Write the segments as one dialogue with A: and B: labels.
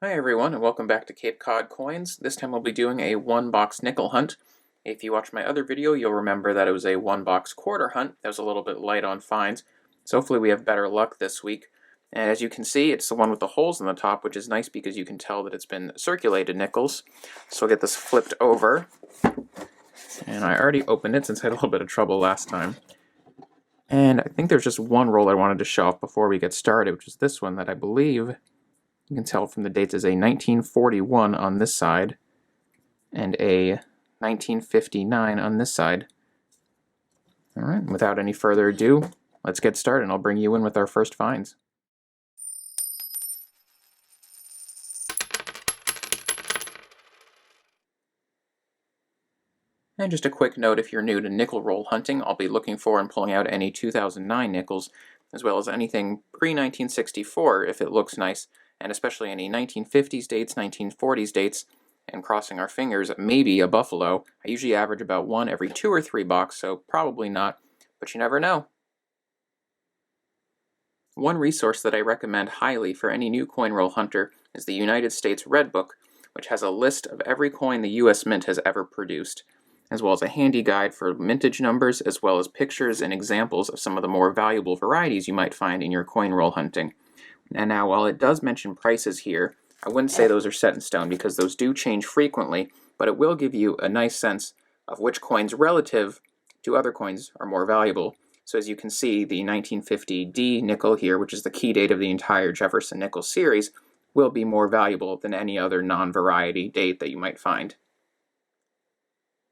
A: Hi everyone, and welcome back to Cape Cod Coins. This time we'll be doing a one-box nickel hunt. If you watched my other video, you'll remember that it was a one-box quarter hunt that was a little bit light on finds, so hopefully we have better luck this week. And as you can see, it's the one with the holes in the top, which is nice because you can tell that it's been circulated nickels. So I'll get this flipped over, and I already opened it since I had a little bit of trouble last time. And I think there's just one roll I wanted to show off before we get started, which is this one that I believe you can tell from the dates is a 1941 on this side and a 1959 on this side. Alright, without any further ado, let's get started and I'll bring you in with our first finds. And just a quick note, if you're new to nickel roll hunting, I'll be looking for and pulling out any 2009 nickels, as well as anything pre-1964 if it looks nice, and especially any 1950s dates, 1940s dates, and crossing our fingers, maybe a buffalo. I usually average about one every 2 or 3 box, so probably not, but you never know. One resource that I recommend highly for any new coin roll hunter is the United States Red Book, which has a list of every coin the U.S. Mint has ever produced, as well as a handy guide for mintage numbers, as well as pictures and examples of some of the more valuable varieties you might find in your coin roll hunting. And now, while it does mention prices here, I wouldn't say those are set in stone because those do change frequently, but it will give you a nice sense of which coins relative to other coins are more valuable. So as you can see, the 1950D nickel here, which is the key date of the entire Jefferson nickel series, will be more valuable than any other non-variety date that you might find.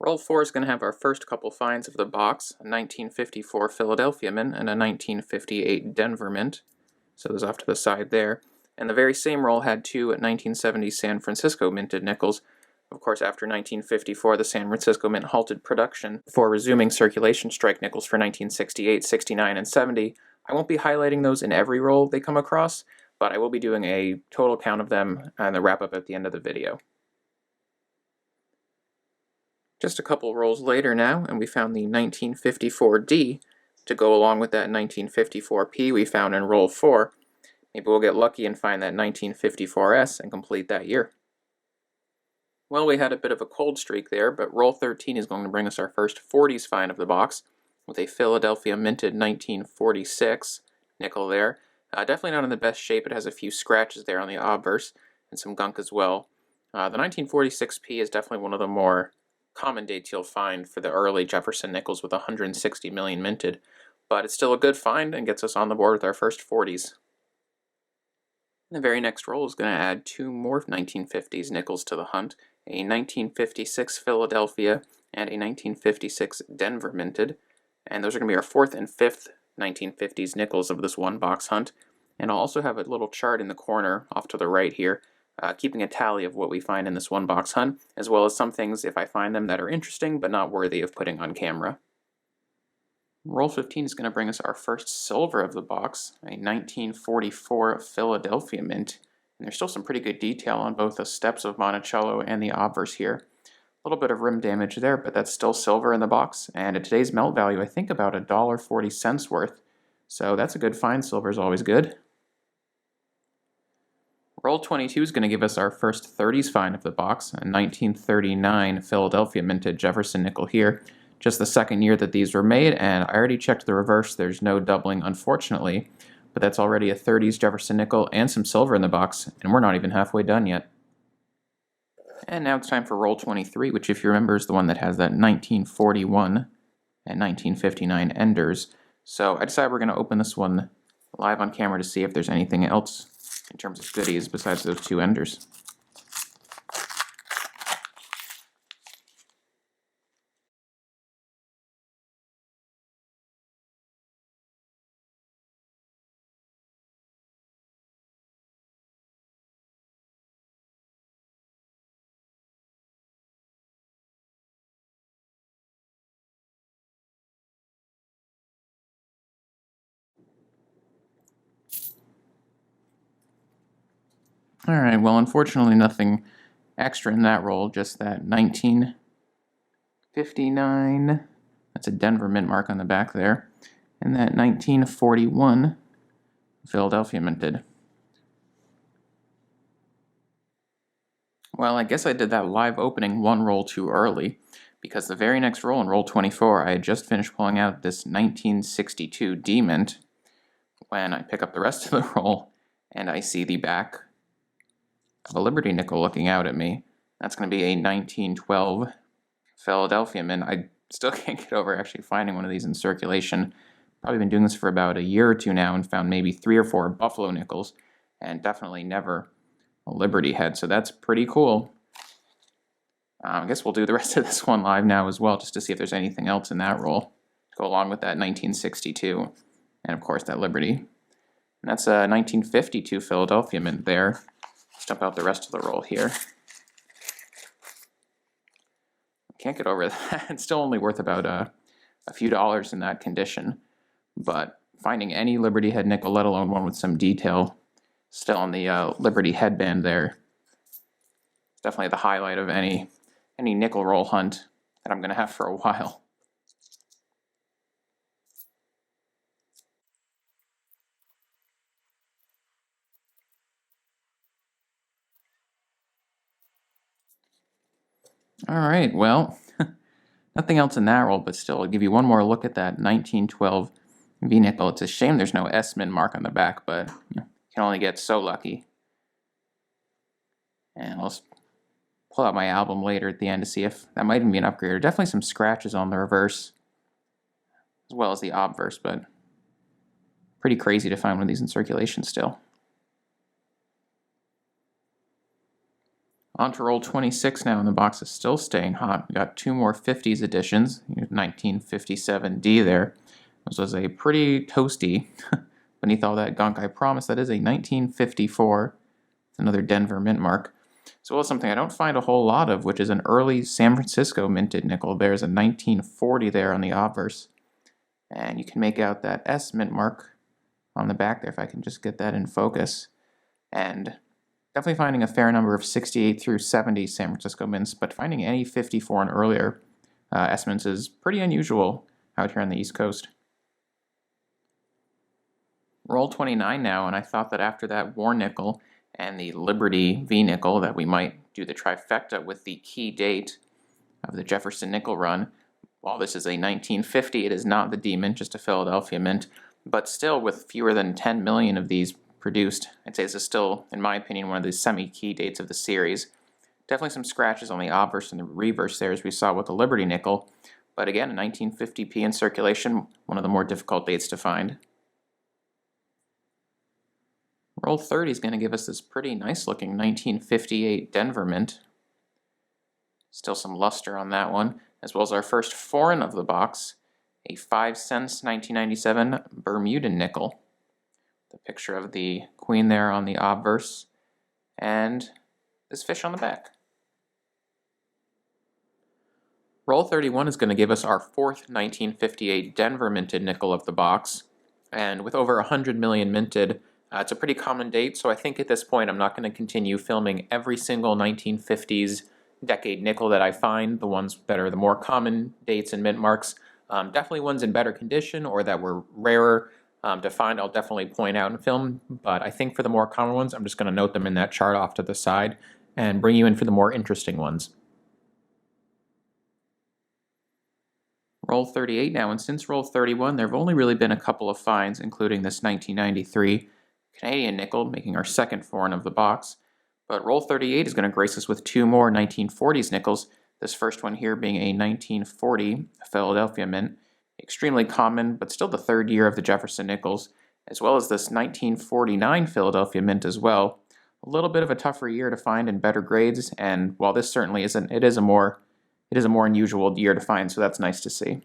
A: Roll 4 is going to have our first couple finds of the box, a 1954 Philadelphia Mint and a 1958 Denver Mint. So those off to the side there. And the very same roll had two 1970 San Francisco minted nickels. Of course, after 1954, the San Francisco Mint halted production before resuming circulation strike nickels for 1968, 69, and 70. I won't be highlighting those in every roll they come across, but I will be doing a total count of them and the wrap-up at the end of the video. Just a couple rolls later now, and we found the 1954D to go along with that 1954P we found in roll 4. Maybe we'll get lucky and find that 1954S and complete that year. Well, we had a bit of a cold streak there, but roll 13 is going to bring us our first 40s find of the box with a Philadelphia minted 1946 nickel there. Definitely not in the best shape. It has a few scratches there on the obverse and some gunk as well. The 1946P is definitely one of the more common dates you'll find for the early Jefferson nickels with 160 million minted, but it's still a good find and gets us on the board with our first 40s. The very next roll is going to add two more 1950s nickels to the hunt, a 1956 Philadelphia and a 1956 Denver minted, and those are going to be our fourth and fifth 1950s nickels of this one box hunt. And I'll also have a little chart in the corner off to the right here, keeping a tally of what we find in this one box hunt, as well as some things if I find them that are interesting but not worthy of putting on camera. Roll 15 is going to bring us our first silver of the box, a 1944 Philadelphia Mint, and there's still some pretty good detail on both the steps of Monticello and the obverse here. A little bit of rim damage there, but that's still silver in the box, and at today's melt value, I think about $1.40 worth, so that's a good find. Silver is always good. Roll 22 is going to give us our first 30s find of the box, a 1939 Philadelphia minted Jefferson nickel here. Just the second year that these were made, and I already checked the reverse. There's no doubling, unfortunately, but that's already a 30s Jefferson nickel and some silver in the box, and we're not even halfway done yet. And now it's time for roll 23, which if you remember is the one that has that 1941 and 1959 enders. So I decided we're going to open this one live on camera to see if there's anything else in terms of goodies besides those two enders. Alright, well unfortunately nothing extra in that roll, just that 1959, that's a Denver mint mark on the back there, and that 1941 Philadelphia minted. Well, I guess I did that live opening one roll too early, because the very next roll in roll 24, I had just finished pulling out this 1962 D-Mint when I pick up the rest of the roll and I see the back of a Liberty nickel looking out at me. That's going to be a 1912 Philadelphia Mint. I still can't get over actually finding one of these in circulation. Probably been doing this for about a year or two now and found maybe 3 or 4 Buffalo nickels and definitely never a Liberty head, so that's pretty cool. I guess we'll do the rest of this one live now as well, just to see if there's anything else in that roll to go along with that 1962, and of course that Liberty. And that's a 1952 Philadelphia Mint there. Let's dump out the rest of the roll here. Can't get over that. It's still only worth about a few dollars in that condition, but finding any Liberty head nickel, let alone one with some detail, still on the Liberty headband there, it's definitely the highlight of any nickel roll hunt that I'm going to have for a while. All right, well, nothing else in that roll, but still, I'll give you one more look at that 1912 V-nickel. It's a shame there's no S-Mint mark on the back, but you can only get so lucky. And I'll pull out my album later at the end to see if that might even be an upgrade. There are definitely some scratches on the reverse, as well as the obverse, but pretty crazy to find one of these in circulation still. On to roll 26 now, and the box is still staying hot. We got 2 more 50s editions. 1957D there. This was a pretty toasty beneath all that gunk. I promise that is a 1954. It's another Denver mint mark. As well as something I don't find a whole lot of, which is an early San Francisco minted nickel. There's a 1940 there on the obverse. And you can make out that S mint mark on the back there, if I can just get that in focus. And definitely finding a fair number of 68 through 70 San Francisco mints, but finding any 54 and earlier S mints is pretty unusual out here on the East Coast. Roll 29 now, and I thought that after that War nickel and the Liberty V nickel that we might do the trifecta with the key date of the Jefferson nickel run. While this is a 1950, it is not the D mint, just a Philadelphia mint, but still with fewer than 10 million of these produced, I'd say this is still, in my opinion, one of the semi-key dates of the series. Definitely some scratches on the obverse and the reverse there, as we saw with the Liberty nickel, but again, a 1950p in circulation, one of the more difficult dates to find. Roll 30 is going to give us this pretty nice looking 1958 Denver mint. Still some luster on that one, as well as our first foreign of the box, a 5 cents 1997 Bermudan nickel. The picture of the queen there on the obverse, and this fish on the back. Roll 31 is going to give us our fourth 1958 Denver minted nickel of the box, and with over 100 million minted, it's a pretty common date, so I think at this point I'm not going to continue filming every single 1950s decade nickel that I find, the ones that are the more common dates and mint marks. Definitely ones in better condition or that were rarer to find, I'll definitely point out and film, but I think for the more common ones, I'm just going to note them in that chart off to the side and bring you in for the more interesting ones. Roll 38 now, and since roll 31, there have only really been a couple of finds, including this 1993 Canadian nickel, making our second foreign of the box. But roll 38 is going to grace us with 2 more 1940s nickels, this first one here being a 1940 Philadelphia mint. Extremely common, but still the third year of the Jefferson nickels, as well as this 1949 Philadelphia mint as well. A little bit of a tougher year to find in better grades, and while this certainly isn't, it is a more unusual year to find, so that's nice to see.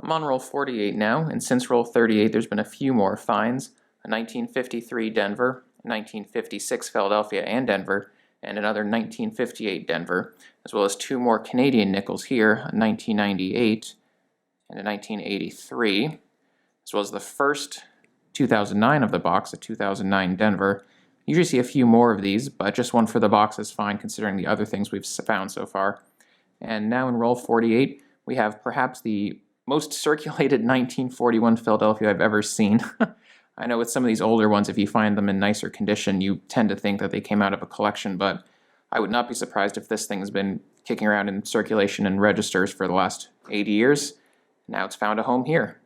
A: I'm on roll 48 now, and since roll 38 there's been a few more finds. A 1953 Denver, a 1956 Philadelphia and Denver, and another 1958 Denver, as well as 2 more Canadian nickels here, a 1998 and a 1983, as well as the first 2009 of the box, a 2009 Denver. Usually see a few more of these, but just one for the box is fine considering the other things we've found so far. And now in roll 48, we have perhaps the most circulated 1941 Philadelphia I've ever seen. I know with some of these older ones, if you find them in nicer condition, you tend to think that they came out of a collection, but I would not be surprised if this thing has been kicking around in circulation and registers for the last 80 years. Now it's found a home here.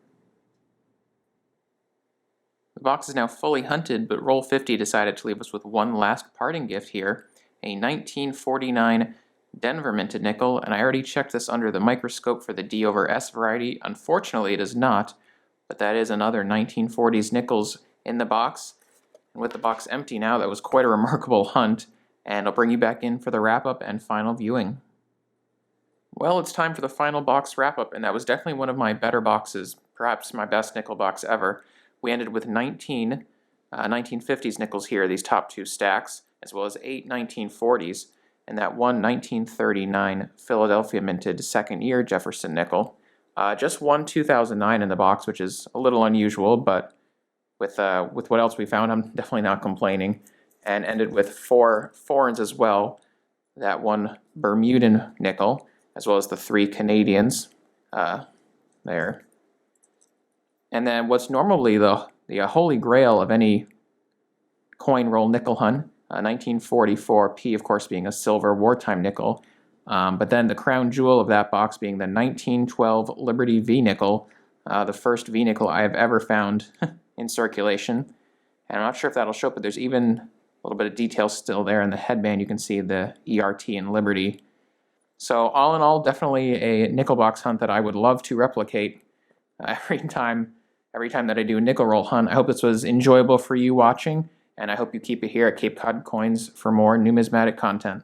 A: The box is now fully hunted, but Roll 50 decided to leave us with one last parting gift here, a 1949 Denver minted nickel, and I already checked this under the microscope for the D over S variety. Unfortunately, it is not, but that is another 1940s nickels in the box. And with the box empty now, that was quite a remarkable hunt, and I'll bring you back in for the wrap-up and final viewing. Well, it's time for the final box wrap-up, and that was definitely one of my better boxes, perhaps my best nickel box ever. We ended with 19 1950s nickels here, these top two stacks, as well as 8 1940s, and that one 1939 Philadelphia minted second year Jefferson nickel. Just one 2009 in the box, which is a little unusual, but with what else we found, I'm definitely not complaining. And ended with 4 foreigns as well, that one Bermudan nickel, as well as the 3 Canadians there. And then what's normally the holy grail of any coin roll nickel hunt, 1944 P, of course, being a silver wartime nickel, but then the crown jewel of that box being the 1912 Liberty V nickel, the first V nickel I have ever found in circulation. And I'm not sure if that'll show up, but there's even a little bit of detail still there in the headband. You can see the ERT and Liberty. So all in all, definitely a nickel box hunt that I would love to replicate every time that I do a nickel roll hunt. I hope this was enjoyable for you watching, and I hope you keep it here at Cape Cod Coins for more numismatic content.